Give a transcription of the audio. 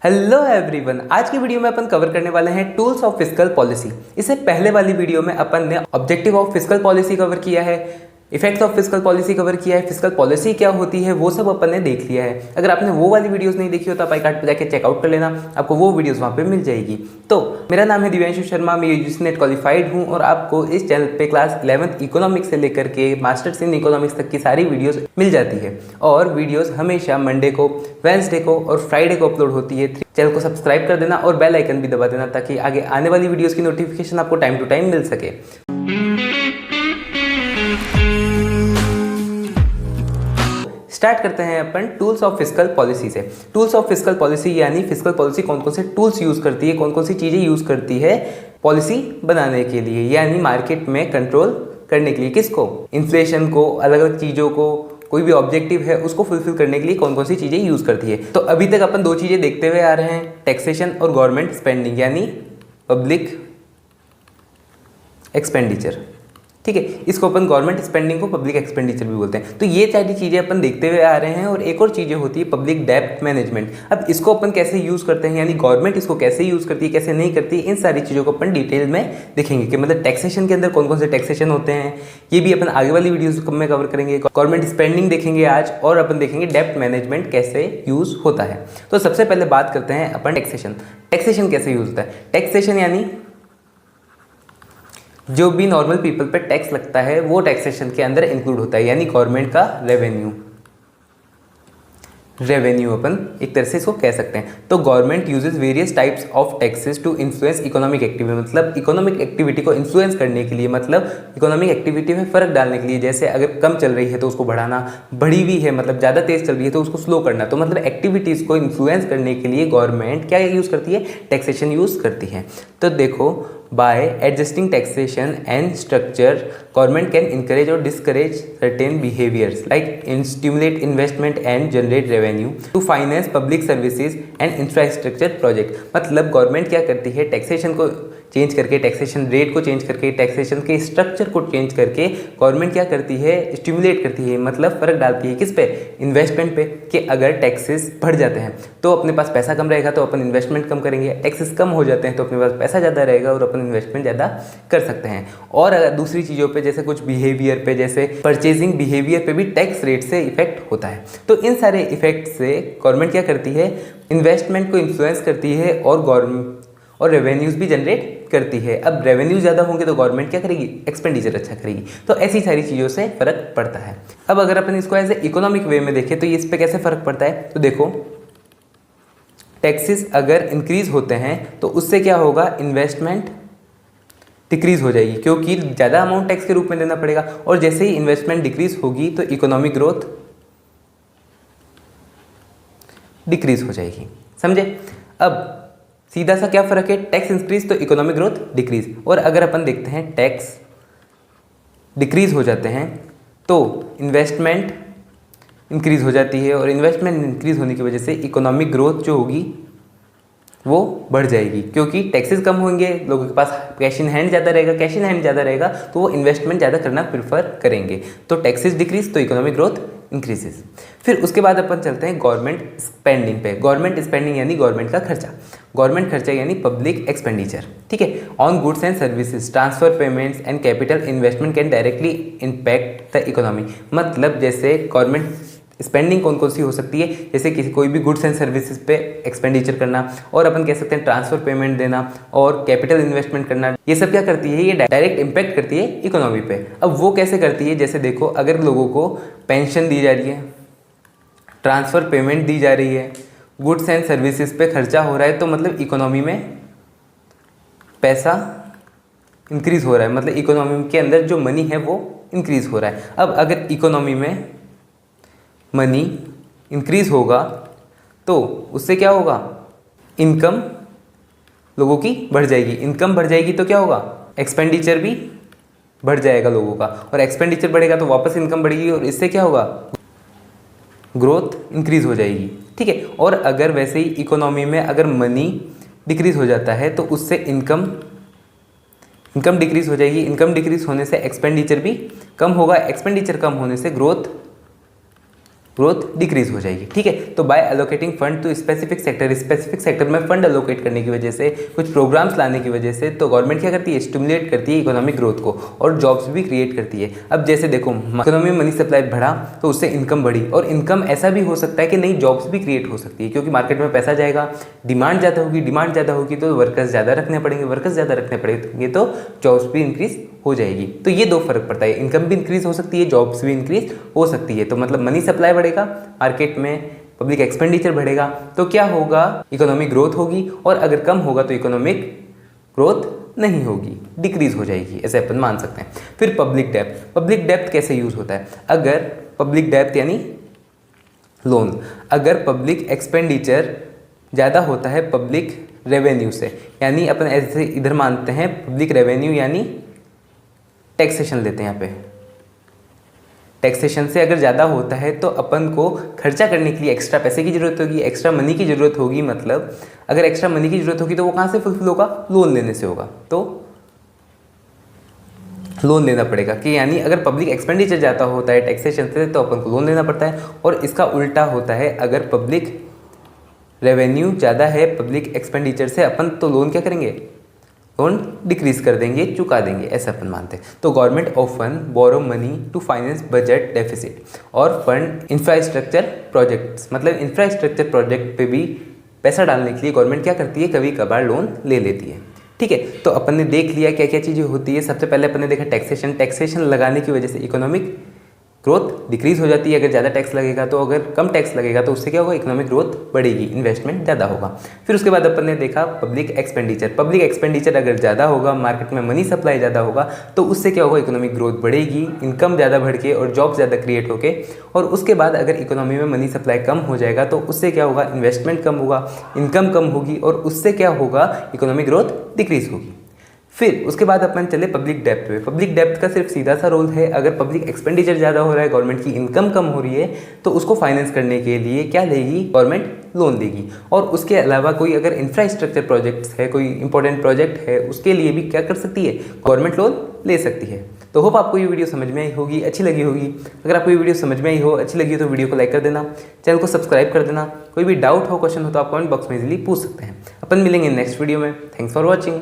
Hello everyone, आज की video में अपन कवर करने वाले हैं टूल्स ऑफ फिस्कल पॉलिसी। इससे पहले वाली वीडियो में अपन ने objective of fiscal policy cover किया है, effects of fiscal policy cover किया है, फिस्कल पॉलिसी क्या होती है वो सब अपन ने देख लिया है। अगर आपने वो वाली वीडियोस नहीं देखी हो तो आप आई कार्ड पर जाकर चेकआउट कर लेना, आपको वो वीडियोस वहाँ पे मिल जाएगी। तो मेरा नाम है दिव्यांशु शर्मा, मैं यूजीसी नेट क्वालिफाइड हूँ और आपको इस चैनल पे क्लास 11th इकोनॉमिक्स से लेकर के मास्टर्स इन इकोनॉमिक्स तक की सारी वीडियोस मिल जाती है। और वीडियोस हमेशा मंडे को, वेंसडे को और फ्राइडे को अपलोड होती है। चैनल को सब्सक्राइब कर देना और बेल आइकन भी दबा देना ताकि आगे आने वाली वीडियोस की नोटिफिकेशन आपको टाइम टू टाइम मिल सके। स्टार्ट करते हैं अपन टूल्स ऑफ फिस्कल पॉलिसी से। टूल्स ऑफ फिस्कल पॉलिसी यानी फिस्कल पॉलिसी कौन कौन से टूल्स यूज करती है, कौन कौन सी चीजें यूज करती है पॉलिसी बनाने के लिए, यानी मार्केट में कंट्रोल करने के लिए। किसको? इन्फ्लेशन को, अलग अलग चीजों को, कोई भी ऑब्जेक्टिव है उसको फुलफिल करने के लिए कौन कौन सी चीजें यूज करती है। तो अभी तक अपन दो चीजें देखते हुए आ रहे हैं, टैक्सेशन और गवर्नमेंट स्पेंडिंग यानी पब्लिक एक्सपेंडिचर। ठीक है, इसको अपन गवर्नमेंट स्पेंडिंग को पब्लिक एक्सपेंडिचर भी बोलते हैं। तो ये सारी चीज़ें अपन देखते हुए आ रहे हैं। और एक और चीज़ें होती है पब्लिक डेब्ट मैनेजमेंट। अब इसको अपन कैसे यूज़ करते हैं, यानी गवर्नमेंट इसको कैसे यूज़ करती है, कैसे नहीं करती, इन सारी चीज़ों को अपन डिटेल में देखेंगे कि मतलब टैक्सेशन के अंदर कौन कौन से टैक्सेशन होते हैं। ये भी अपन आगे वाली वीडियोज में कवर करेंगे। गवर्नमेंट स्पेंडिंग देखेंगे आज, और अपन देखेंगे डेब्ट मैनेजमेंट कैसे यूज़ होता है। तो सबसे पहले बात करते हैं अपन टैक्सेशन। टैक्सेशन कैसे यूज़ होता है? टैक्सेशन यानी जो भी नॉर्मल पीपल पे टैक्स लगता है वो टैक्सेशन के अंदर इंक्लूड होता है, यानी गवर्नमेंट का रेवेन्यू अपन एक तरह से इसको कह सकते हैं। तो government uses various types of taxes to influence economic activity, मतलब इकोनॉमिक एक्टिविटी को इन्फ्लुएंस करने के लिए, मतलब इकोनॉमिक एक्टिविटी में फ़र्क डालने के लिए। जैसे अगर कम चल रही है तो उसको बढ़ाना, बढ़ी हुई है मतलब ज़्यादा तेज़ चल रही है तो उसको स्लो करना। तो मतलब एक्टिविटीज़ को इन्फ्लुएंस करने के लिए गवर्नमेंट क्या यूज़ करती है? टैक्सेशन यूज़ करती है। तो देखो, by adjusting taxation and structure, government can encourage or discourage certain behaviors like stimulate investment and generate revenue to finance public services and infrastructure project। मतलब गवर्नमेंट क्या करती है? टैक्सेशन को चेंज करके, टैक्सेशन रेट को चेंज करके, taxation के structure को चेंज करके गवर्नमेंट क्या करती है? स्टिमुलेट करती है, मतलब फ़र्क डालती है किस पे? इन्वेस्टमेंट पे। कि अगर टैक्सेस बढ़ जाते हैं तो अपने पास पैसा कम रहेगा तो अपन इन्वेस्टमेंट कम करेंगे, टैक्सेस कम हो जाते हैं तो अपने पास पैसा ज़्यादा रहेगा और अपन इन्वेस्टमेंट ज़्यादा कर सकते हैं। और अगर दूसरी चीज़ों पे, जैसे कुछ बिहेवियर पे, जैसे परचेजिंग बिहेवियर पे भी टैक्स रेट से इफेक्ट होता है। तो इन सारे इफेक्ट से गवर्नमेंट क्या करती है? इन्वेस्टमेंट को इन्फ्लुएंस करती है और रेवेन्यूज़ भी जनरेट करती है। अब रेवेन्यू ज़्यादा होंगे तो गवर्नमेंट क्या करेगी? एक्सपेंडिचर अच्छा करेगी। तो ऐसी सारी चीज़ों से फ़र्क पड़ता है। अब अगर अपन इसको एज ए इकोनॉमिक वे में देखें तो इस पर कैसे फ़र्क पड़ता है? तो देखो, टैक्सेस अगर इंक्रीज होते हैं तो उससे क्या होगा? इन्वेस्टमेंट डिक्रीज हो जाएगी, क्योंकि ज़्यादा अमाउंट टैक्स के रूप में देना पड़ेगा। और जैसे ही इन्वेस्टमेंट डिक्रीज होगी तो इकोनॉमिक ग्रोथ डिक्रीज हो जाएगी। समझे? अब सीधा सा क्या फ़र्क है? टैक्स इंक्रीज तो इकोनॉमिक ग्रोथ डिक्रीज। और अगर अपन देखते हैं टैक्स डिक्रीज हो जाते हैं तो इन्वेस्टमेंट इंक्रीज हो जाती है, और इन्वेस्टमेंट इंक्रीज होने की वजह से इकोनॉमिक ग्रोथ जो होगी वो बढ़ जाएगी, क्योंकि टैक्सेस कम होंगे, लोगों के पास कैश इन हैंड ज़्यादा रहेगा। कैश इन हैंड ज़्यादा रहेगा तो वो इन्वेस्टमेंट ज़्यादा करना प्रेफर करेंगे। तो टैक्सेस डिक्रीज तो इकोनॉमिक ग्रोथ इंक्रीजेस। फिर उसके बाद अपन चलते हैं गवर्नमेंट स्पेंडिंग पे। गवर्नमेंट स्पेंडिंग यानी गवर्नमेंट का खर्चा। गवर्नमेंट खर्चा यानी पब्लिक एक्सपेंडिचर। ठीक है, on goods and services, transfer payments and capital investment can directly impact the economy. मतलब जैसे गवर्नमेंट स्पेंडिंग कौन कौन सी हो सकती है? जैसे किसी कोई भी गुड्स एंड सर्विसेज पे एक्सपेंडिचर करना, और अपन कह सकते हैं ट्रांसफर पेमेंट देना और कैपिटल इन्वेस्टमेंट करना। ये सब क्या करती है? ये डायरेक्ट इम्पैक्ट करती है इकोनॉमी पे। अब वो कैसे करती है? जैसे देखो, अगर लोगों को पेंशन दी जा रही है, ट्रांसफर पेमेंट दी जा रही है, गुड्स एंड सर्विसेज पे खर्चा हो रहा है, तो मतलब इकोनॉमी में पैसा इंक्रीज हो रहा है, मतलब इकोनॉमी के अंदर जो मनी है वो इंक्रीज हो रहा है। अब अगर इकोनॉमी में मनी इंक्रीज होगा तो उससे क्या होगा? इनकम लोगों की बढ़ जाएगी। इनकम बढ़ जाएगी तो क्या होगा? एक्सपेंडिचर भी बढ़ जाएगा लोगों का, और एक्सपेंडिचर बढ़ेगा तो वापस इनकम बढ़ेगी, और इससे क्या होगा? ग्रोथ इंक्रीज हो जाएगी। ठीक है, और अगर वैसे ही इकोनॉमी में अगर मनी डिक्रीज हो जाता है तो उससे इनकम डिक्रीज हो जाएगी। इनकम डिक्रीज होने से एक्सपेंडिचर भी कम होगा, एक्सपेंडिचर कम होने से ग्रोथ ग्रोथ डिक्रीज हो जाएगी। ठीक है, तो by allocating fund to specific sector में फंड एलोकेट करने की वजह से, कुछ प्रोग्राम्स लाने की वजह से, तो गवर्नमेंट क्या करती है, स्टिमुलेट करती है इकोनॉमिक ग्रोथ को और जॉब्स भी क्रिएट करती है। अब जैसे देखो, इकोनॉमी में मनी सप्लाई बढ़ा तो उससे इनकम बढ़ी, और इनकम ऐसा भी हो सकता है कि नई जॉब्स भी क्रिएट हो सकती है, क्योंकि मार्केट में पैसा जाएगा, डिमांड ज़्यादा होगी तो वर्कर्स ज़्यादा रखने पड़ेंगे तो जॉब्स भी इंक्रीज हो जाएगी। तो ये दो फर्क पड़ता है, इनकम भी इंक्रीज हो सकती है, जॉब्स भी इंक्रीज हो सकती है। तो मतलब मनी सप्लाई बढ़ेगा, मार्केट में पब्लिक एक्सपेंडिचर बढ़ेगा, तो क्या होगा, इकोनॉमिक ग्रोथ होगी, और अगर कम होगा तो इकोनॉमिक ग्रोथ नहीं होगी, डिक्रीज हो जाएगी, ऐसे अपन मान सकते हैं। फिर पब्लिक डेप्थ कैसे यूज होता है, अगर पब्लिक डेप्थ यानी लोन, अगर पब्लिक एक्सपेंडिचर ज़्यादा होता है पब्लिक रेवेन्यू से, यानी अपन ऐसे इधर मानते हैं पब्लिक रेवेन्यू यानी टैक्सेशन लेते हैं, यहाँ पे टैक्सेशन से अगर ज़्यादा होता है तो अपन को खर्चा करने के लिए एक्स्ट्रा पैसे की जरूरत होगी, एक्स्ट्रा मनी की जरूरत होगी। मतलब अगर एक्स्ट्रा मनी की जरूरत होगी तो वो कहाँ से फुलफिल होगा, लोन लेने से होगा। तो लोन लेना पड़ेगा, कि यानी अगर पब्लिक एक्सपेंडिचर ज़्यादा होता है टैक्सेशन से तो अपन को लोन लेना पड़ता है, और इसका उल्टा होता है, अगर पब्लिक रेवेन्यू ज़्यादा है पब्लिक एक्सपेंडिचर से, अपन तो लोन क्या करेंगे, लोन डिक्रीज कर देंगे, चुका देंगे, ऐसा अपन मानते हैं। तो government often borrow money to finance budget deficit और फंड इंफ्रास्ट्रक्चर प्रोजेक्ट्स, मतलब इंफ्रास्ट्रक्चर प्रोजेक्ट पे भी पैसा डालने के लिए गवर्नमेंट क्या करती है, कभी कभार लोन ले लेती है। ठीक है, तो अपन ने देख लिया क्या क्या चीज़ें होती है। सबसे पहले अपन ने देखा टैक्सेशन लगाने की वजह से इकोनॉमिक ग्रोथ डिक्रीज हो जाती है, अगर ज़्यादा टैक्स लगेगा तो, अगर कम टैक्स लगेगा तो उससे क्या होगा, इकोनॉमिक ग्रोथ बढ़ेगी, इन्वेस्टमेंट ज़्यादा होगा। फिर उसके बाद अपन ने देखा पब्लिक एक्सपेंडिचर अगर ज़्यादा होगा, मार्केट में मनी सप्लाई ज़्यादा होगा तो उससे क्या होगा, इकोनॉमिक ग्रोथ बढ़ेगी, इनकम ज़्यादा बढ़ के और जॉब ज़्यादा क्रिएट होके। और उसके बाद अगर इकोनॉमी में मनी सप्लाई कम हो जाएगा तो उससे क्या होगा, इन्वेस्टमेंट कम होगा, इनकम कम होगी, और उससे क्या होगा, इकोनॉमिक ग्रोथ डिक्रीज होगी। फिर उसके बाद अपन चले पब्लिक डेप्थ पे। पब्लिक डेप्थ का सिर्फ सीधा सा रोल है, अगर पब्लिक एक्सपेंडिचर ज़्यादा हो रहा है, गवर्नमेंट की इनकम कम हो रही है, तो उसको फाइनेंस करने के लिए क्या लेगी, गवर्नमेंट लोन देगी। और उसके अलावा कोई अगर इंफ्रास्ट्रक्चर प्रोजेक्ट्स है, कोई इंपॉर्टेंट प्रोजेक्ट है, उसके लिए भी क्या कर सकती है, गवर्नमेंट लोन ले सकती है। तो होप आपको ये वीडियो समझ में आई होगी, अच्छी लगी होगी। अगर आपको ये वीडियो समझ में आई हो, अच्छी लगी हो तो वीडियो को लाइक कर देना, चैनल को सब्सक्राइब कर देना। कोई भी डाउट हो, क्वेश्चन हो तो आप कमेंट बॉक्स में इजीली पूछ सकते हैं। अपन मिलेंगे नेक्स्ट वीडियो में। Thanks for watching.